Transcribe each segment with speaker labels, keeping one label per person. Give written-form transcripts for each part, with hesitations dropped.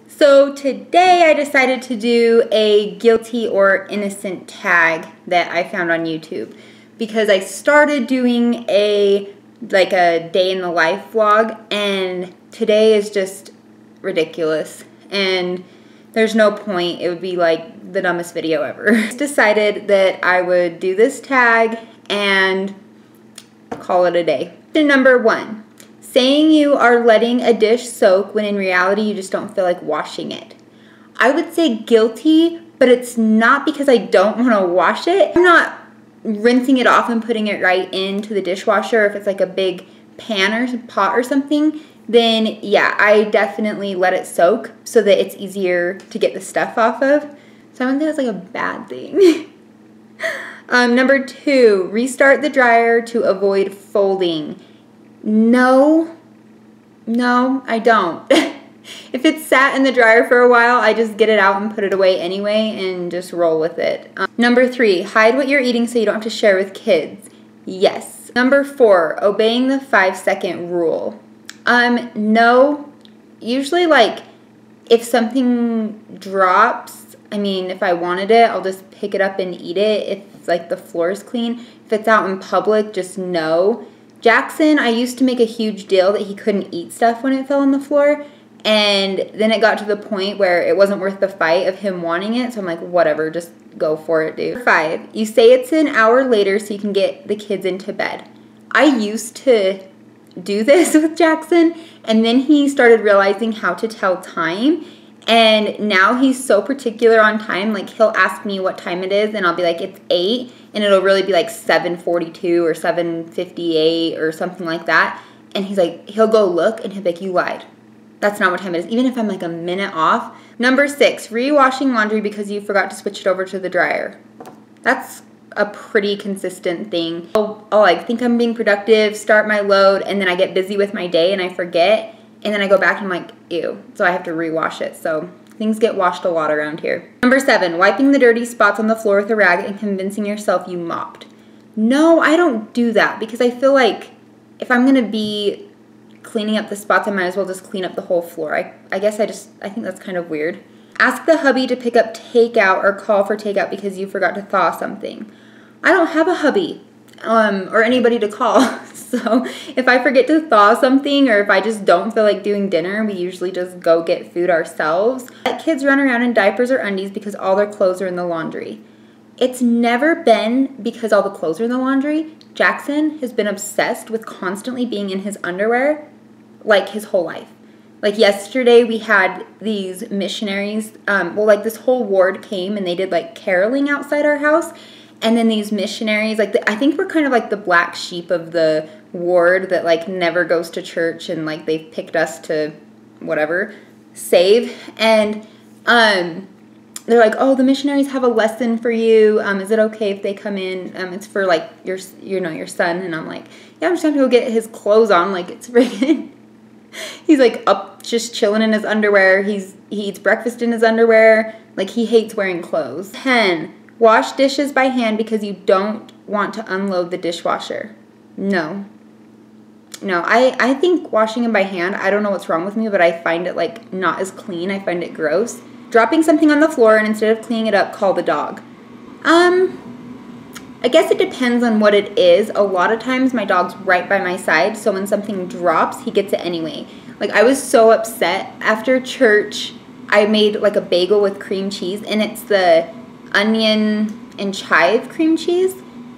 Speaker 1: So today I decided to do a guilty or innocent tag that I found on YouTube because I started doing a day in the life vlog, and today is just ridiculous and there's no point. It would be like the dumbest video ever. I just decided that I would do this tag and call it a day. Number 1. Saying you are letting a dish soak when in reality you just don't feel like washing it. I would say guilty, but it's not because I don't want to wash it. I'm not rinsing it off and putting it right into the dishwasher. If it's like a big pan or pot or something, then yeah, I definitely let it soak so that it's easier to get the stuff off of. So I wouldn't say that's like a bad thing. Number 2, restart the dryer to avoid folding. No, I don't. If it's sat in the dryer for a while, I just get it out and put it away anyway and just roll with it. Number 3, hide what you're eating so you don't have to share with kids. Yes. Number 4, obeying the 5-second rule. No. Usually, like, if something drops, I mean, if I wanted it, I'll just pick it up and eat it if, like, the floor is clean. If it's out in public, just no. Jackson, I used to make a huge deal that he couldn't eat stuff when it fell on the floor, and then it got to the point where it wasn't worth the fight of him wanting it, so I'm like, whatever, just go for it, dude. 5, you say it's an hour later so you can get the kids into bed. I used to do this with Jackson, and then he started realizing how to tell time, and now he's so particular on time. Like, he'll ask me what time it is, and I'll be like, it's 8, and it'll really be like 7:42 or 7:58 or something like that. And he's like, he'll go look, and he'll be like, you lied. That's not what time it is, even if I'm like a minute off. Number 6, rewashing laundry because you forgot to switch it over to the dryer. That's a pretty consistent thing. I'll like think I'm being productive, start my load, and then I get busy with my day and I forget. And then I go back and I'm like, ew. So I have to rewash it. So things get washed a lot around here. Number 7, wiping the dirty spots on the floor with a rag and convincing yourself you mopped. No, I don't do that because I feel like if I'm going to be cleaning up the spots, I might as well just clean up the whole floor. I guess I think that's kind of weird. Ask the hubby to pick up takeout or call for takeout because you forgot to thaw something. I don't have a hubby or anybody to call. So if I forget to thaw something or if I just don't feel like doing dinner, we usually just go get food ourselves. Let kids run around in diapers or undies because all their clothes are in the laundry. It's never been because all the clothes are in the laundry. Jackson has been obsessed with constantly being in his underwear like his whole life. Like yesterday we had these missionaries, like this whole ward came and they did like caroling outside our house. And then these missionaries, like I think we're kind of like the black sheep of the ward that like never goes to church, and like they've picked us to whatever save. And they're like, oh, the missionaries have a lesson for you. Is it okay if they come in? It's for like your son. And I'm like, yeah, I'm just gonna go get his clothes on. Like it's friggin'. He's like up just chilling in his underwear. He eats breakfast in his underwear. Like he hates wearing clothes. 10. Wash dishes by hand because you don't want to unload the dishwasher. No, I think washing them by hand, I don't know what's wrong with me, but I find it like not as clean. I find it gross. Dropping something on the floor and instead of cleaning it up, call the dog. I guess it depends on what it is. A lot of times my dog's right by my side, so when something drops, he gets it anyway. Like I was so upset after church. I made like a bagel with cream cheese, and it's the onion and chive cream cheese,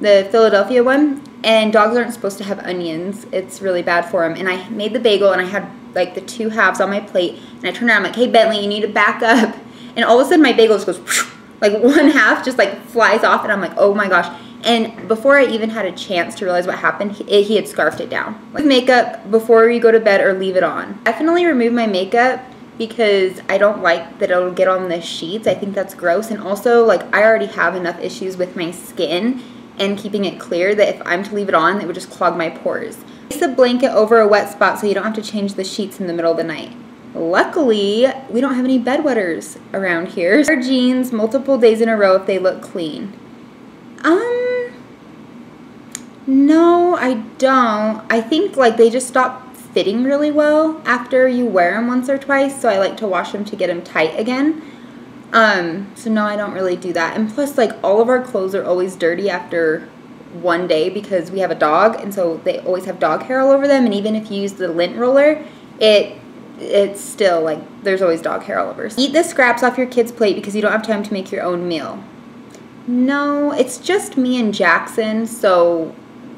Speaker 1: the Philadelphia one, and dogs aren't supposed to have onions. It's really bad for them. And I made the bagel and I had like the 2 halves on my plate, and I turned around, I'm like, hey Bentley, you need to back up. And all of a sudden my bagel just goes whoosh, like 1 half just like flies off, and I'm like, oh my gosh. And before I even had a chance to realize what happened, he had scarfed it down. Like makeup before you go to bed or leave it on. Definitely remove my makeup because I don't like that it'll get on the sheets. I think that's gross. And also, like, I already have enough issues with my skin and keeping it clear that if I'm to leave it on, it would just clog my pores. Place a blanket over a wet spot so you don't have to change the sheets in the middle of the night. Luckily, we don't have any bedwetters around here. Wear jeans multiple days in a row if they look clean. No, I don't. I think, like, they just stop fitting really well after you wear them once or twice, so I like to wash them to get them tight again. So no, I don't really do that. And plus, like, all of our clothes are always dirty after one day because we have a dog, and so they always have dog hair all over them, and even if you use the lint roller, it's still, like, there's always dog hair all over. Eat the scraps off your kid's plate because you don't have time to make your own meal. No, it's just me and Jackson, so,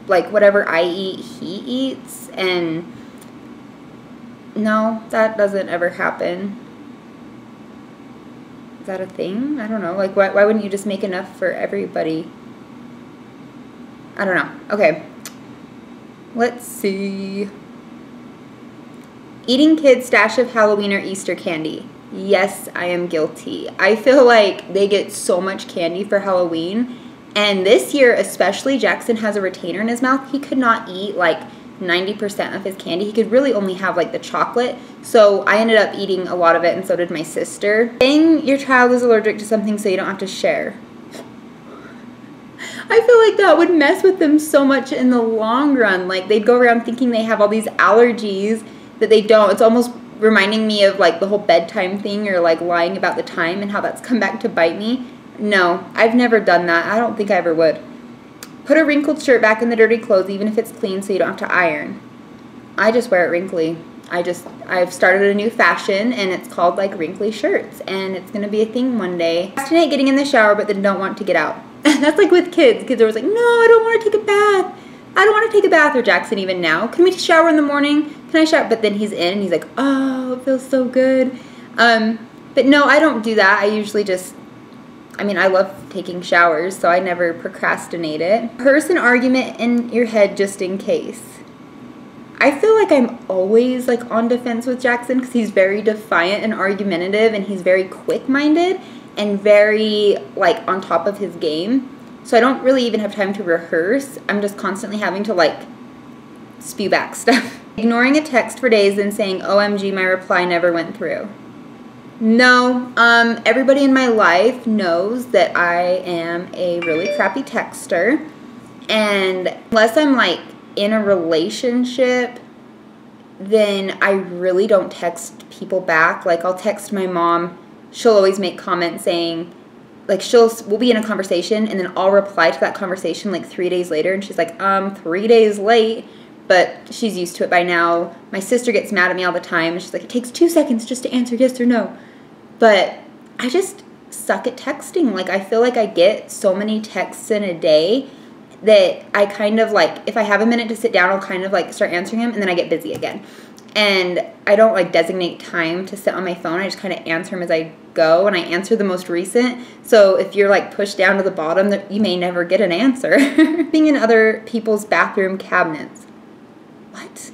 Speaker 1: like, whatever I eat, he eats, and no, that doesn't ever happen. Is that a thing? I don't know. Like, why wouldn't you just make enough for everybody? I don't know. Okay. Let's see. Eating kids' stash of Halloween or Easter candy. Yes, I am guilty. I feel like they get so much candy for Halloween. And this year, especially, Jackson has a retainer in his mouth. He could not eat, like, 90% of his candy. He could really only have, like, the chocolate. So I ended up eating a lot of it, and so did my sister. Saying your child is allergic to something so you don't have to share. I feel like that would mess with them so much in the long run. Like, they'd go around thinking they have all these allergies that they don't. It's almost reminding me of, like, the whole bedtime thing, or, like, lying about the time and how that's come back to bite me. No, I've never done that. I don't think I ever would. Put a wrinkled shirt back in the dirty clothes even if it's clean so you don't have to iron. I just wear it wrinkly. I've started a new fashion, and it's called, like, wrinkly shirts, and it's going to be a thing one day. Procrastinate getting in the shower but then don't want to get out. That's like with kids. Kids are always like, no, I don't want to take a bath. I don't want to take a bath. Or Jackson even now. Can we shower in the morning? Can I shower? But then he's in and he's like, oh, it feels so good. But no, I don't do that. I usually just, I mean, I love taking showers, so I never procrastinate it. Rehearse an argument in your head just in case. I feel like I'm always, like, on defense with Jackson because he's very defiant and argumentative, and he's very quick-minded and very, like, on top of his game. So I don't really even have time to rehearse. I'm just constantly having to, like, spew back stuff. Ignoring a text for days and saying, OMG, my reply never went through. No, everybody in my life knows that I am a really crappy texter. And unless I'm, like, in a relationship, then I really don't text people back. Like, I'll text my mom. She'll always make comments saying, like, we'll be in a conversation, and then I'll reply to that conversation, like, 3 days later, and she's like, 3 days late, but she's used to it by now. My sister gets mad at me all the time, and she's like, it takes 2 seconds just to answer yes or no. But I just suck at texting. Like, I feel like I get so many texts in a day that I kind of, like, if I have a minute to sit down, I'll kind of, like, start answering them, and then I get busy again. And I don't, like, designate time to sit on my phone. I just kind of answer them as I go, and I answer the most recent. So if you're, like, pushed down to the bottom, you may never get an answer. Being in other people's bathroom cabinets. What?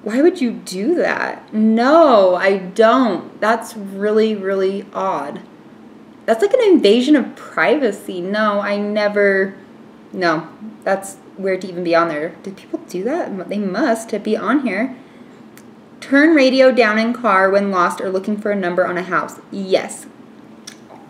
Speaker 1: Why would you do that? No, I don't. That's really, really odd. That's like an invasion of privacy. No, I never. No, that's weird to even be on there. Do people do that? They must to be on here. Turn radio down in car when lost or looking for a number on a house. Yes.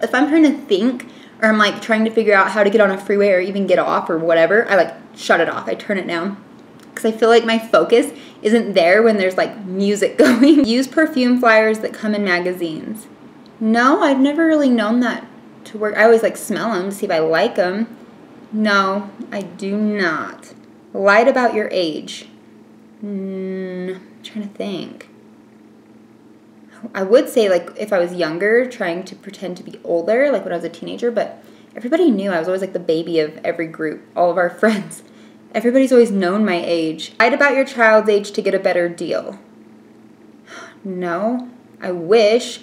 Speaker 1: If I'm trying to think, or I'm, like, trying to figure out how to get on a freeway or even get off or whatever, I, like, shut it off. I turn it down. Because I feel like my focus isn't there when there's, like, music going. Use perfume flyers that come in magazines. No, I've never really known that to work. I always, like, smell them to see if I like them. No, I do not. Lied about your age. I'm trying to think. I would say, like, if I was younger, trying to pretend to be older, like when I was a teenager, but everybody knew I was always, like, the baby of every group, all of our friends. Everybody's always known my age. Lied about your child's age to get a better deal. No, I wish.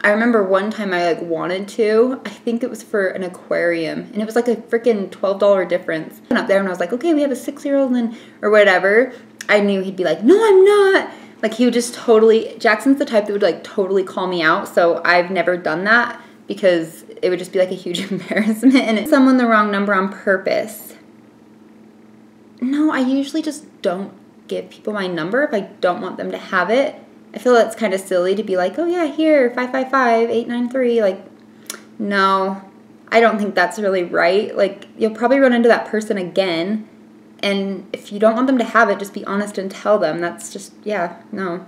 Speaker 1: I remember one time I, like, wanted to. I think it was for an aquarium, and it was like a freaking $12 difference. I went up there and I was like, okay, we have a 6-year-old and or whatever. I knew he'd be like, no, I'm not. Like, he would just totally, Jackson's the type that would, like, totally call me out, so I've never done that because it would just be, like, a huge embarrassment. And it's someone the wrong number on purpose. No, I usually just don't give people my number if I don't want them to have it. I feel that's kind of silly to be like, oh yeah, here, 555-893. Like, no, I don't think that's really right. Like, you'll probably run into that person again, And if you don't want them to have it, just be honest and tell them. That's just, yeah, no.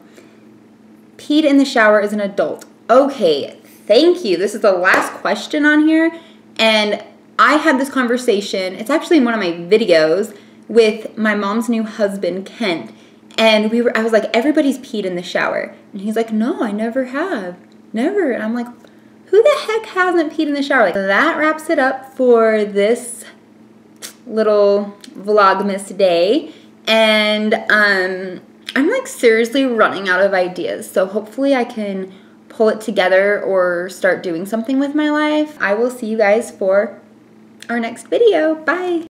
Speaker 1: Peed in the shower as an adult. Okay, thank you. This is the last question on here. And I had this conversation, it's actually in one of my videos, with my mom's new husband, Kent. And I was like, everybody's peed in the shower. And he's like, no, I never have. Never. And I'm like, who the heck hasn't peed in the shower? Like, that wraps it up for this little Vlogmas day. And I'm like seriously running out of ideas. So hopefully I can pull it together or start doing something with my life. I will see you guys for our next video. Bye.